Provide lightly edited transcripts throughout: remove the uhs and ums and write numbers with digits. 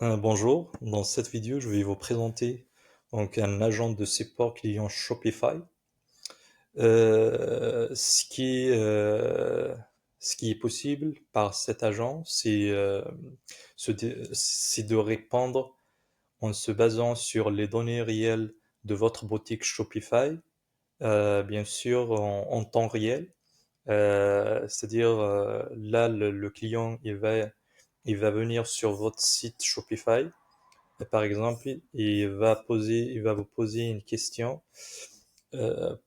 Bonjour, dans cette vidéo, je vais vous présenter un agent de support client Shopify. Euh, ce qui est, euh, ce qui est possible par cet agent, c'est de répondre en se basant sur les données réelles de votre boutique Shopify, bien sûr en temps réel. C'est-à-dire là, le client, il va venir sur votre site Shopify. Par exemple, il va vous poser une question. Là,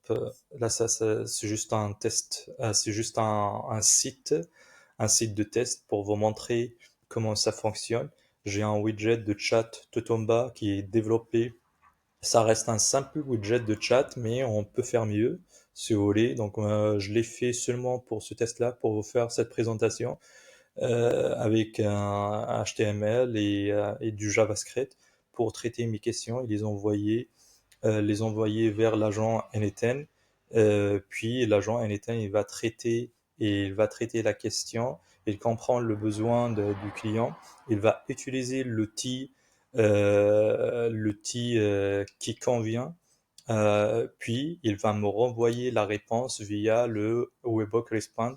c'est juste un test, c'est juste un site de test pour vous montrer comment ça fonctionne. J'ai un widget de chat tout en bas qui est développé. Ça reste un simple widget de chat, mais on peut faire mieux si vous voulez. Donc, je l'ai fait seulement pour ce test-là, pour vous faire cette présentation avec un HTML et du JavaScript pour traiter mes questions et les envoyer vers l'agent NetN. Puis l'agent NetN il va traiter la question, il comprend le besoin du client, il va utiliser l'outil qui convient. Puis il va me renvoyer la réponse via le Webhook Respond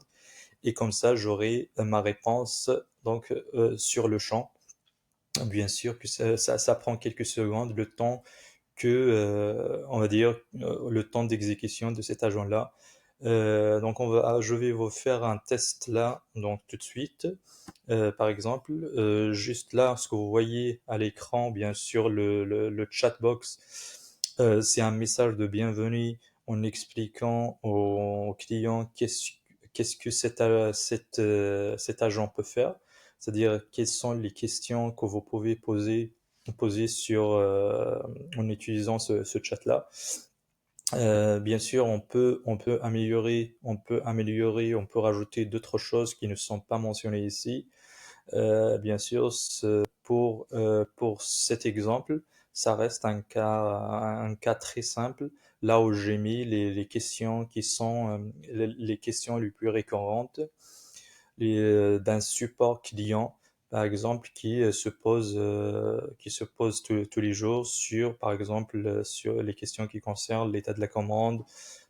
et comme ça j'aurai ma réponse sur le champ. Bien sûr que ça prend quelques secondes, le temps on va dire, le temps d'exécution de cet agent-là. Je vais vous faire un test là, donc tout de suite. Par exemple, juste là, ce que vous voyez à l'écran, bien sûr, le chatbox, c'est un message de bienvenue en expliquant au client qu'est-ce que cet agent peut faire, c'est-à-dire quelles sont les questions que vous pouvez poser en utilisant ce chat-là. Bien sûr, on peut rajouter d'autres choses qui ne sont pas mentionnées ici. Bien sûr, pour cet exemple, ça reste un cas très simple, là où j'ai mis les questions qui sont les questions les plus récurrentes d'un support client, par exemple, qui se pose tous les jours sur, par exemple, sur les questions qui concernent l'état de la commande,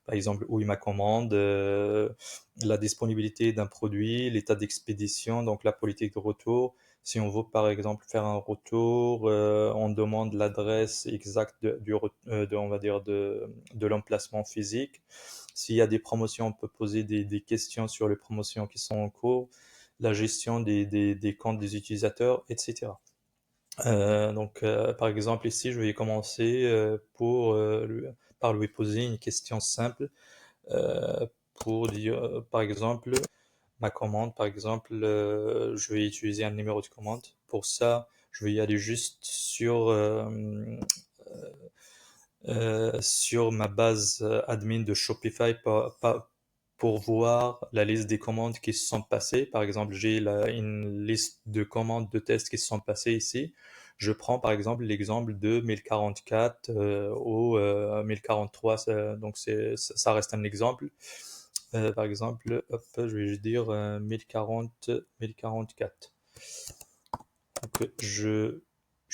par exemple, où est ma commande, la disponibilité d'un produit, l'état d'expédition, donc la politique de retour. Si on veut, par exemple, faire un retour, on demande l'adresse exacte on va dire, de l'emplacement physique. S'il y a des promotions, on peut poser des questions sur les promotions qui sont en cours, la gestion des comptes des utilisateurs, etc. Par exemple, ici, je vais commencer par lui poser une question simple pour dire, par exemple, ma commande, par exemple, je vais utiliser un numéro de commande. Pour ça, je vais y aller juste sur ma base admin de Shopify pour voir la liste des commandes qui se sont passées. Par exemple, j'ai une liste de commandes de tests qui se sont passées ici. Je prends par exemple l'exemple de 1044 ou 1043, ça reste un exemple. Par exemple, hop, je vais juste dire 1040, 1044. Donc, je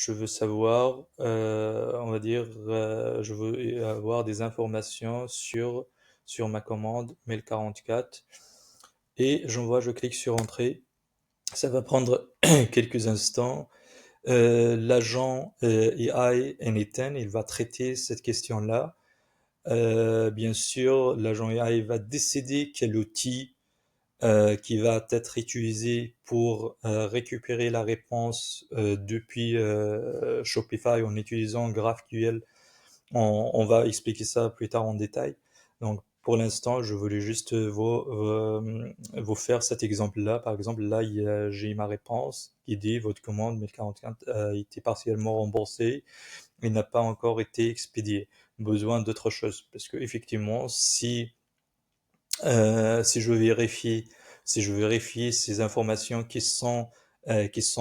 veux savoir, on va dire, je veux avoir des informations sur ma commande mail 44 et je clique sur Entrée. Ça va prendre quelques instants. L'agent AI N10, il va traiter cette question-là. Bien sûr, l'agent AI va décider quel outil qui va être utilisé pour récupérer la réponse depuis Shopify en utilisant GraphQL. On va expliquer ça plus tard en détail. Donc, pour l'instant, je voulais juste vous faire cet exemple-là. Par exemple, là, j'ai ma réponse qui dit votre commande 1044 a été partiellement remboursée et n'a pas encore été expédiée. Besoin d'autre chose. Parce que effectivement, si je vérifie, si je vérifie ces informations qui sont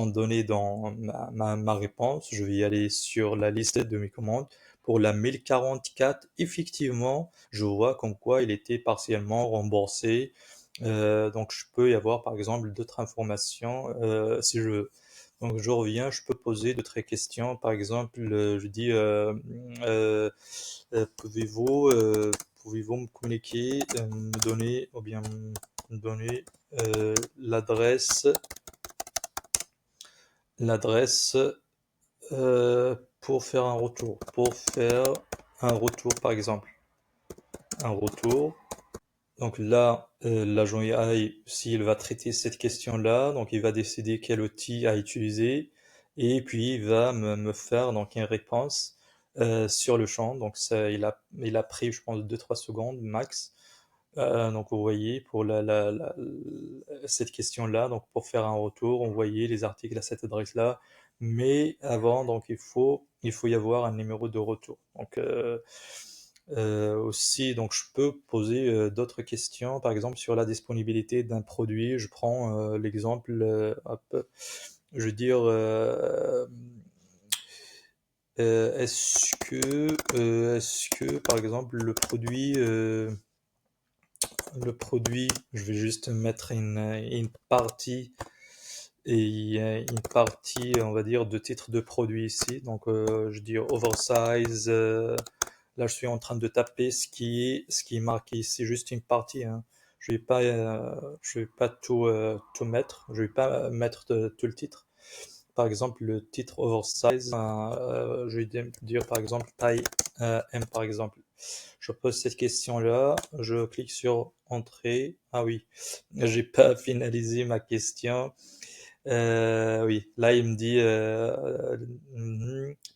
données dans ma réponse, je vais y aller sur la liste de mes commandes. Pour la 1044, effectivement, je vois comme quoi il était partiellement remboursé. Donc, je peux y avoir, par exemple, d'autres informations si je veux. Donc je reviens, je peux poser d'autres questions. Par exemple, je dis pouvez-vous pouvez-vous me communiquer, me donner ou bien me donner l'adresse pour faire un retour. Pour faire un retour, par exemple. Un retour. Donc là, l'agent AI, s'il va traiter cette question-là, donc il va décider quel outil à utiliser, et puis il va me faire donc une réponse sur le champ. Donc ça, il a pris, je pense, 2-3 secondes max. Donc vous voyez, pour cette question-là, donc pour faire un retour, on voyait les articles à cette adresse-là. Mais avant, donc il faut y avoir un numéro de retour. Donc aussi, donc je peux poser d'autres questions, par exemple sur la disponibilité d'un produit. Je prends l'exemple, hop, je veux dire, est-ce que, par exemple, le produit, je vais juste mettre une partie une partie, on va dire, de titre de produit ici. Donc, je dis oversize. Là, je suis en train de taper ce qui est marqué ici, juste une partie, hein. Je vais pas tout mettre. Je vais pas mettre tout le titre. Par exemple, le titre oversize, je vais dire par exemple taille M par exemple. Je pose cette question-là, je clique sur entrée. Ah oui, j'ai pas finalisé ma question. Oui, là il me dit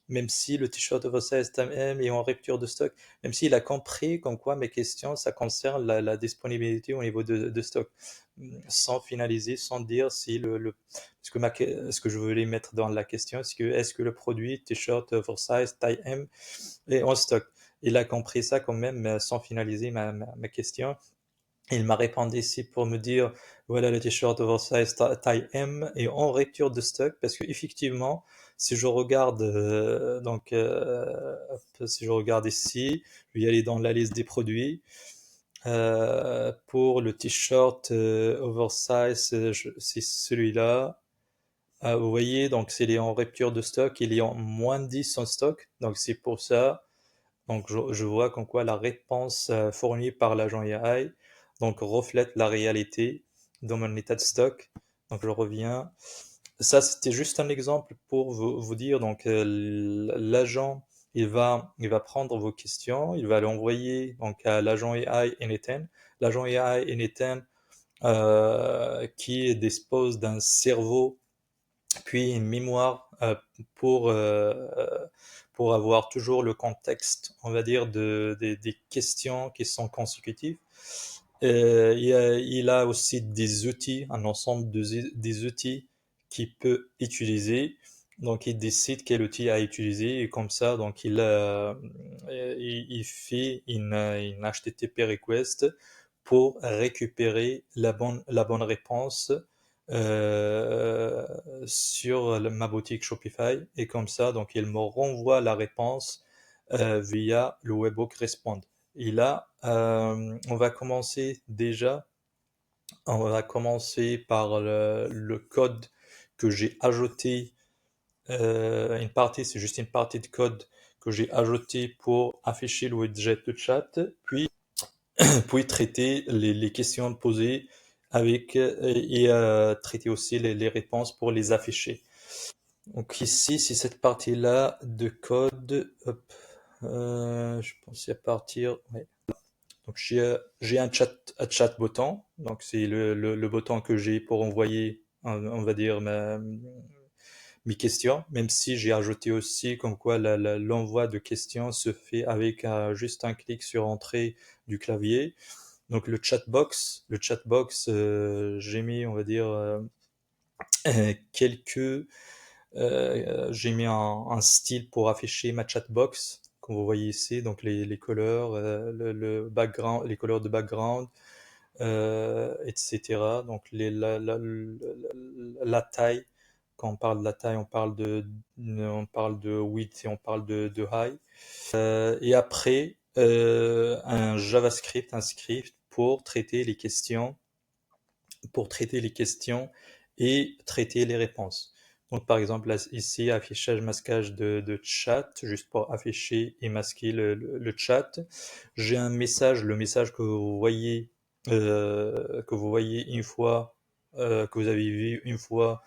même si le t-shirt oversize TMM est en rupture de stock, même s'il a compris comme quoi mes questions ça concerne la disponibilité au niveau de stock, sans finaliser, sans dire si ce que je voulais mettre dans la question, est-ce que le produit t-shirt oversize taille M est en stock. Il a compris ça quand même, mais sans finaliser ma question. Il m'a répondu ici pour me dire, voilà, le t-shirt oversize taille M est en rupture de stock parce que effectivement, si je regarde si je regarde ici, je vais aller dans la liste des produits. Pour le t-shirt oversize, c'est celui-là. Vous voyez, donc s'il est en rupture de stock, il est en moins de 10 en stock. Donc c'est pour ça. Donc, je vois comme quoi la réponse fournie par l'agent AI donc, reflète la réalité dans mon état de stock. Donc, je reviens. Ça, c'était juste un exemple pour vous dire. Donc, l'agent, il va prendre vos questions, il va l'envoyer donc, à l'agent AI N10. L'agent AI N10 qui dispose d'un cerveau puis une mémoire pour avoir toujours le contexte, on va dire, des questions qui sont consécutives. Il a aussi des outils, un ensemble des outils qu'il peut utiliser. Donc, il décide quel outil à utiliser et comme ça, donc il fait une HTTP request pour récupérer la bonne réponse euh, sur ma boutique Shopify et comme ça, donc il me renvoie la réponse via le webhook Respond. Et là, on va commencer par le code que j'ai ajouté. Une partie, c'est juste une partie de code que j'ai ajouté pour afficher le widget de chat, puis traiter les questions posées et traiter aussi les réponses pour les afficher. Donc ici, c'est cette partie-là de code. Hop, je pensais à partir. Ouais. Donc j'ai un chat button. Donc c'est le bouton que j'ai pour envoyer, on va dire, mes questions. Même si j'ai ajouté aussi comme quoi l'envoi de questions se fait avec juste un clic sur entrée du clavier. Donc le chatbox, j'ai mis, on va dire, j'ai mis un style pour afficher ma chatbox, comme vous voyez ici, donc les couleurs, le background, les couleurs de background, etc. Donc la taille, quand on parle de la taille, on parle de width et on parle de high. Et après, un JavaScript, un script pour traiter les questions et traiter les réponses. Donc, par exemple, là, ici, affichage, masquage de chat, juste pour afficher et masquer le chat. J'ai un message, le message que vous voyez une fois, que vous avez vu une fois.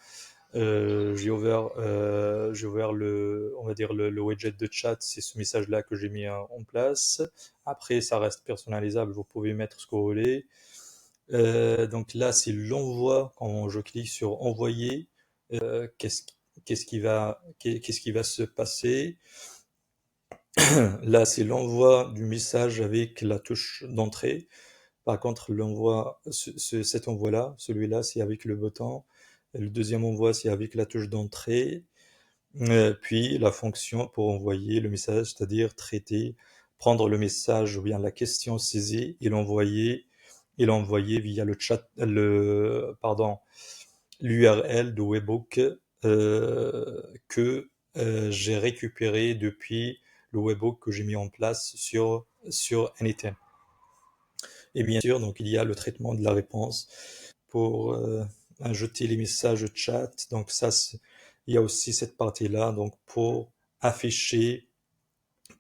J'ai ouvert on va dire le widget de chat, c'est ce message-là que j'ai mis en place. Après, ça reste personnalisable, vous pouvez mettre ce que vous voulez. Donc là, c'est l'envoi. Quand je clique sur envoyer, euh, qu'est-ce, qu'est-ce qui va se passer? Là, c'est l'envoi du message avec la touche d'entrée. Par contre, cet envoi-là, celui-là, c'est avec le bouton. Le deuxième envoi, c'est avec la touche d'entrée. Puis la fonction pour envoyer le message, c'est-à-dire traiter, prendre le message ou bien la question saisie et l'envoyer via le chat, l'URL de Webhook que j'ai récupéré depuis le Webhook que j'ai mis en place sur Anytime. Et bien sûr, donc il y a le traitement de la réponse pour ajouter les messages chat. Donc il y a aussi cette partie-là, donc afficher,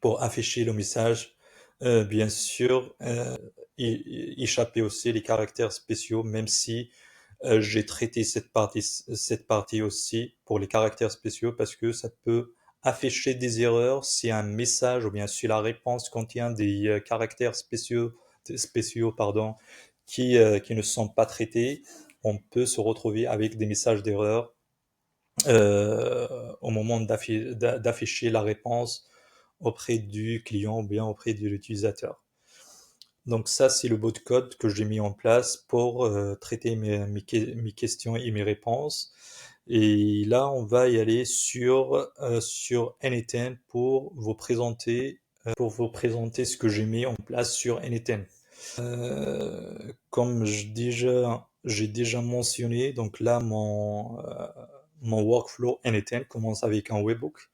pour afficher le message. Bien sûr, échapper aussi les caractères spéciaux, même si j'ai traité cette partie aussi pour les caractères spéciaux parce que ça peut afficher des erreurs si un message ou bien si la réponse contient des caractères spéciaux pardon, qui ne sont pas traités. On peut se retrouver avec des messages d'erreur au moment d'afficher la réponse auprès du client ou bien auprès de l'utilisateur. Donc ça, c'est le bout de code que j'ai mis en place pour traiter mes questions et mes réponses. Et là, on va y aller sur Anyten pour vous présenter ce que j'ai mis en place sur Anyten. Comme j'ai déjà mentionné, donc là, mon workflow Anyten commence avec un webhook.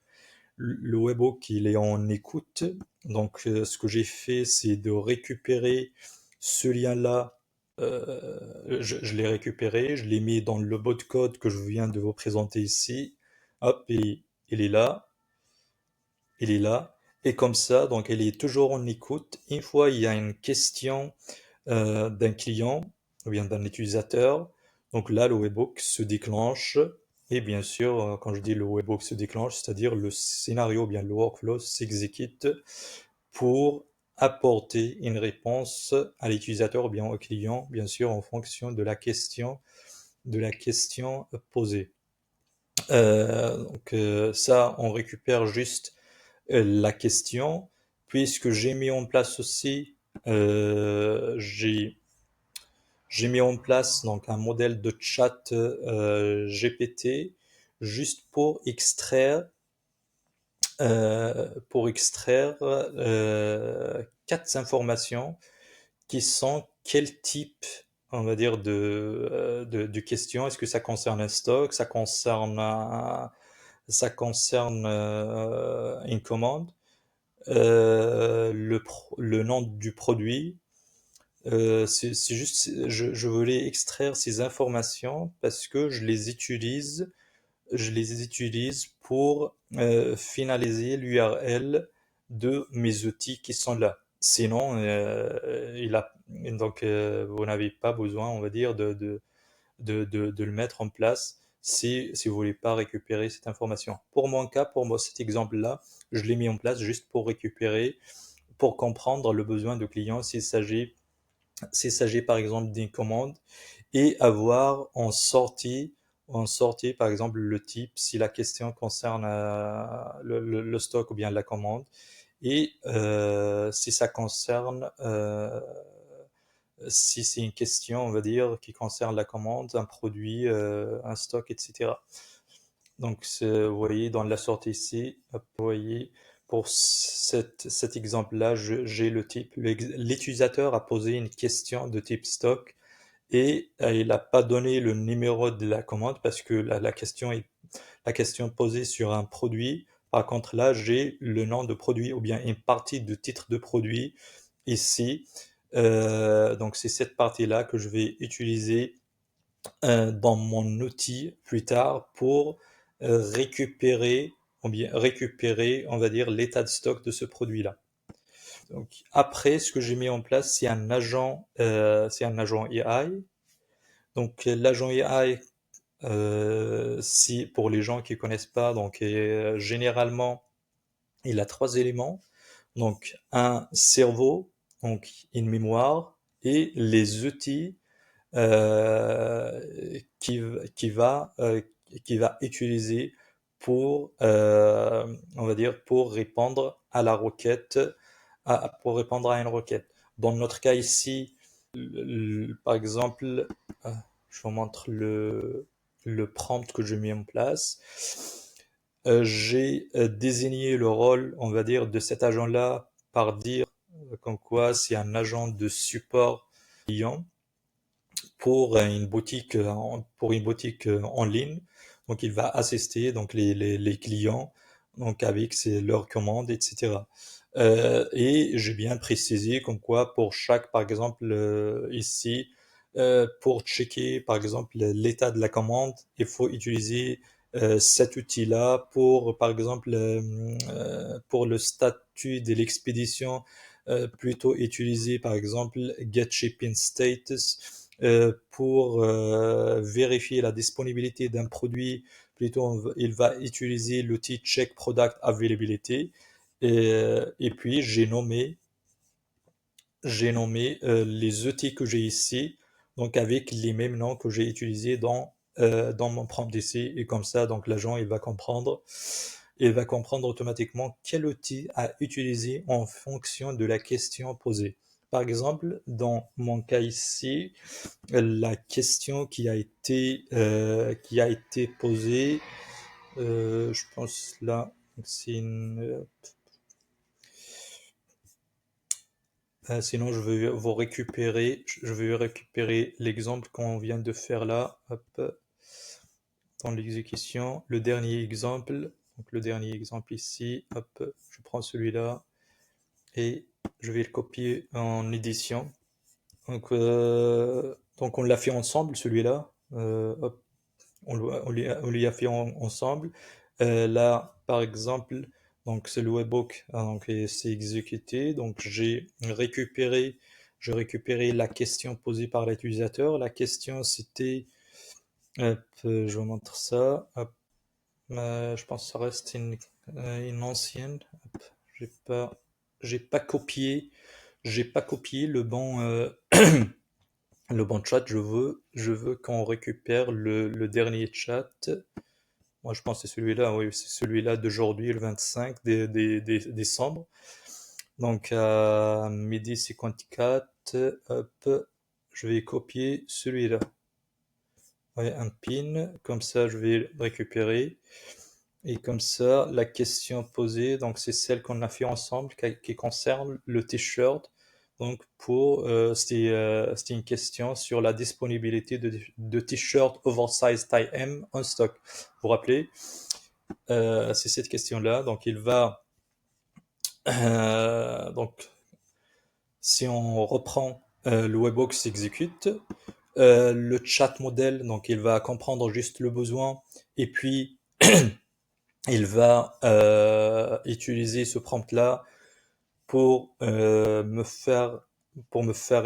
Le webhook, il est en écoute. Donc, ce que j'ai fait, c'est de récupérer ce lien-là. Je l'ai récupéré, je l'ai mis dans le bout de code que je viens de vous présenter ici. Hop, et il est là, il est là. Et comme ça, donc, elle est toujours en écoute. Une fois il y a une question d'un client ou bien d'un utilisateur. Donc là, le webhook se déclenche. Et bien sûr, quand je dis le webhook se déclenche, c'est-à-dire le scénario ou bien le workflow s'exécute pour apporter une réponse à l'utilisateur ou bien au client, bien sûr, en fonction de la question posée. Ça, on récupère juste la question, puisque j'ai mis en place aussi, j'ai mis en place donc un modèle de chat GPT juste pour extraire quatre informations qui sont quel type, on va dire, de question. Est-ce que ça concerne un stock, ça concerne une commande, le nom du produit. C'est juste, je voulais extraire ces informations parce que je les utilise pour finaliser l'URL de mes outils qui sont là. Sinon, vous n'avez pas besoin, on va dire, de le mettre en place si vous voulez pas récupérer cette information. Pour mon cas, pour moi, cet exemple-là, je l'ai mis en place juste pour récupérer, pour comprendre le besoin du client s'il s'agit par exemple d'une commande et avoir en sortie par exemple le type si la question concerne le stock ou bien la commande et si ça concerne si c'est une question on va dire qui concerne la commande, un produit, un stock, etc. Donc vous voyez dans la sortie ici, vous voyez pour cet exemple-là, j'ai le type. L'utilisateur a posé une question de type stock et il n'a pas donné le numéro de la commande parce que la question posée sur un produit. Par contre, là, j'ai le nom de produit ou bien une partie de titre de produit ici. Donc, c'est cette partie-là que je vais utiliser dans mon outil plus tard pour récupérer, on va dire, l'état de stock de ce produit-là. Donc, après, ce que j'ai mis en place, c'est un agent AI. Donc, l'agent AI, si pour les gens qui connaissent pas, donc généralement, il a trois éléments. Donc, un cerveau, donc une mémoire et les outils euh, qui, qui va, euh, qui va utiliser pour, on va dire, pour répondre à la requête, pour répondre à une requête. Dans notre cas ici, par exemple, je vous montre le prompt que je mets en place. J'ai désigné le rôle, on va dire, de cet agent-là par dire comme quoi c'est un agent de support client pour une boutique en ligne. Donc, il va assister donc les clients donc avec leurs commandes, etc. Et j'ai bien précisé comme quoi pour chaque, par exemple, ici, pour checker, par exemple, l'état de la commande, il faut utiliser cet outil-là pour, par exemple, pour le statut de l'expédition, plutôt utiliser, par exemple, Get Shipping Status pour vérifier la disponibilité d'un produit. Plutôt, il va utiliser l'outil Check Product Availability. Et puis, j'ai nommé les outils que j'ai ici, donc avec les mêmes noms que j'ai utilisés dans mon prompt d'essai. Et comme ça, donc l'agent, il va comprendre automatiquement quel outil à utiliser en fonction de la question posée. Par exemple, dans mon cas ici, la question qui a été posée, je pense là, c'est sinon, je vais récupérer l'exemple qu'on vient de faire là, hop, dans l'exécution. Le dernier exemple, donc le dernier exemple ici, hop, je prends celui-là et je vais le copier en édition. Donc on l'a fait ensemble, celui-là. Hop, on lui a fait ensemble. Là, par exemple, donc c'est le webhook, hein, donc c'est exécuté. Donc j'ai récupéré la question posée par l'utilisateur. La question c'était, hop, je vous montre ça. Hop, je pense que ça reste une ancienne. Hop, j'ai pas, j'ai pas copié, j'ai pas copié le bon chat. Je veux qu'on récupère le dernier chat. Moi, je pense que c'est celui-là, oui, c'est celui-là d'aujourd'hui, le 25 décembre. Donc, à midi 54, hop, je vais copier celui-là. Ouais, un pin, comme ça, je vais le récupérer. Et comme ça, la question posée, donc c'est celle qu'on a fait ensemble, qui concerne le t-shirt. Donc, c'était une question sur la disponibilité de t-shirts oversize taille M en stock. Vous vous rappelez? C'est cette question-là. Donc, donc, si on reprend, le webhook s'exécute, le chat modèle, donc il va comprendre juste le besoin, et puis il va utiliser ce prompt-là pour me faire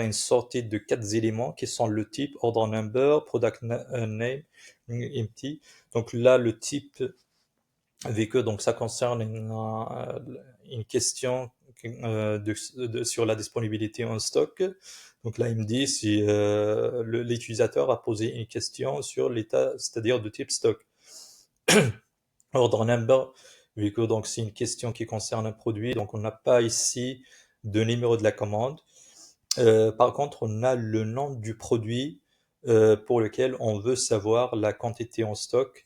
une sortie de quatre éléments qui sont le type, order number, product name, empty. Donc là, le type avec eux, donc ça concerne une question sur la disponibilité en stock. Donc là, il me dit si l'utilisateur a posé une question sur l'état, c'est-à-dire de type stock. Order number, vu que donc c'est une question qui concerne un produit, donc on n'a pas ici de numéro de la commande. Par contre, on a le nom du produit pour lequel on veut savoir la quantité en stock.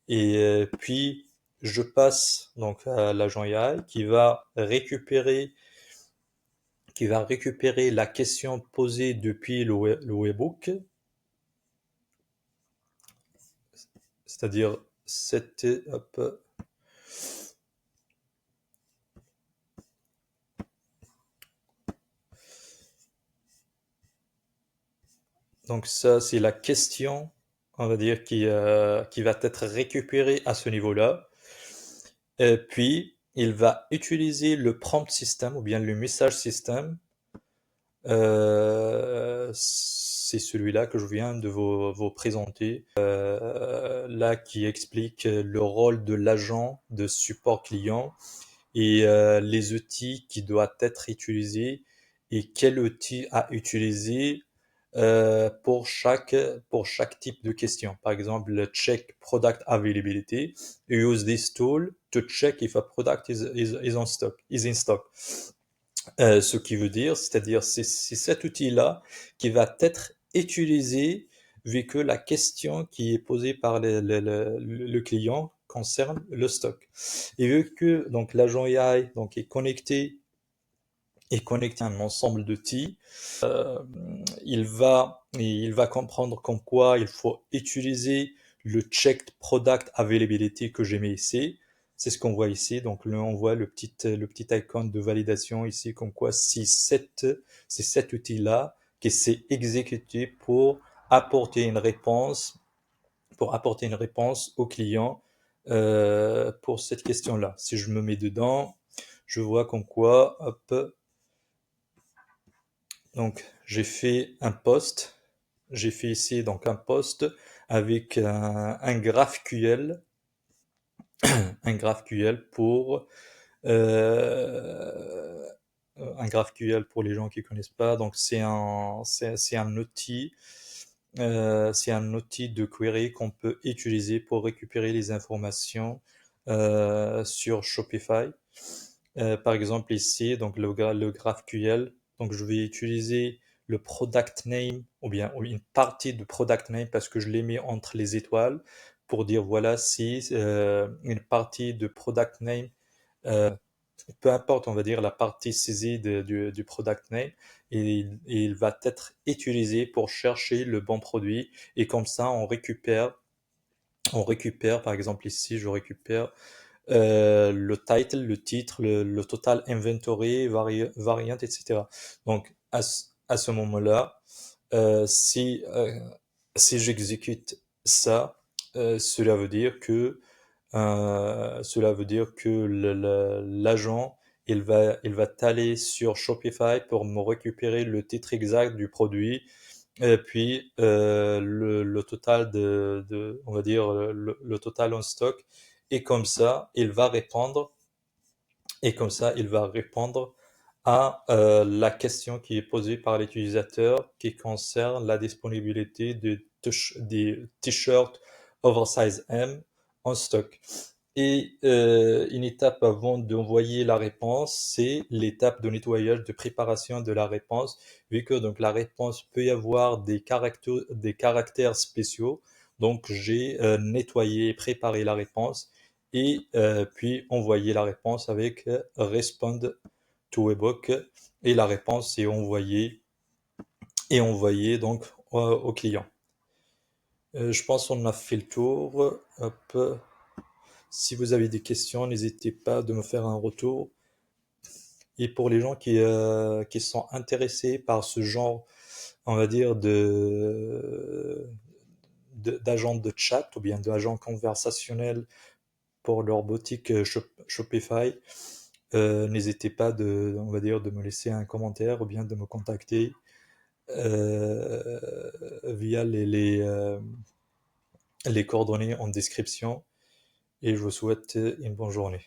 Et puis, je passe donc à l'agent AI qui va récupérer la question posée depuis le webhook, c'est-à-dire c'était, hop, donc ça c'est la question, on va dire, qui va être récupéré à ce niveau-là. Et puis, il va utiliser le prompt system ou bien le message system. C'est celui-là que je viens de vous présenter, là qui explique le rôle de l'agent de support client et les outils qui doivent être utilisés et quel outil à utiliser pour chaque type de question. Par exemple, le check product availability. You use this tool to check if a product is on stock, is in stock. Ce qui veut dire, c'est-à-dire c'est cet outil-là qui va être utilisé vu que la question qui est posée par le client concerne le stock. Et vu que donc l'agent AI donc est connecté à un ensemble d'outils, euh, il va comprendre comme quoi il faut utiliser le checked product availability que j'ai mis ici. C'est ce qu'on voit ici. Donc là, on voit le petit icône de validation ici, comme quoi si c'est cet outil-là qui s'est exécuté apporter une réponse, pour apporter une réponse au client pour cette question-là. Si je me mets dedans, je vois comme quoi, hop, donc j'ai fait un post, j'ai fait ici donc un post avec un GraphQL, un GraphQL pour euh, un GraphQL pour les gens qui connaissent pas. Donc c'est un outil. C'est un outil de query qu'on peut utiliser pour récupérer les informations sur Shopify. Par exemple ici, donc le GraphQL, donc je vais utiliser le product name ou bien une partie de product name parce que je l'ai mis entre les étoiles pour dire voilà si une partie de product name, euh, peu importe, on va dire la partie saisie du product name, et il va être utilisé pour chercher le bon produit et comme ça on récupère par exemple ici je récupère le title, le titre, le total inventory, variant, etc. Donc, à ce moment-là, si j'exécute ça, cela veut dire que l'agent, il va aller sur Shopify pour me récupérer le titre exact du produit, et puis le total on va dire le total en stock, et comme ça, il va répondre à la question qui est posée par l'utilisateur qui concerne la disponibilité des t-shirts oversize M en stock. Et une étape avant d'envoyer la réponse, c'est l'étape de nettoyage, de préparation de la réponse, vu que donc la réponse peut y avoir des caractères spéciaux. Donc j'ai nettoyé et préparé la réponse et puis envoyé la réponse avec respond to Webhook, et la réponse est envoyée donc au client. Je pense qu'on a fait le tour. Hop. Si vous avez des questions, n'hésitez pas de me faire un retour. Et pour les gens qui sont intéressés par ce genre, on va dire, d'agents de chat ou bien d'agents conversationnels pour leur boutique Shopify, n'hésitez pas on va dire, de me laisser un commentaire ou bien de me contacter via les coordonnées en description. Et je vous souhaite une bonne journée.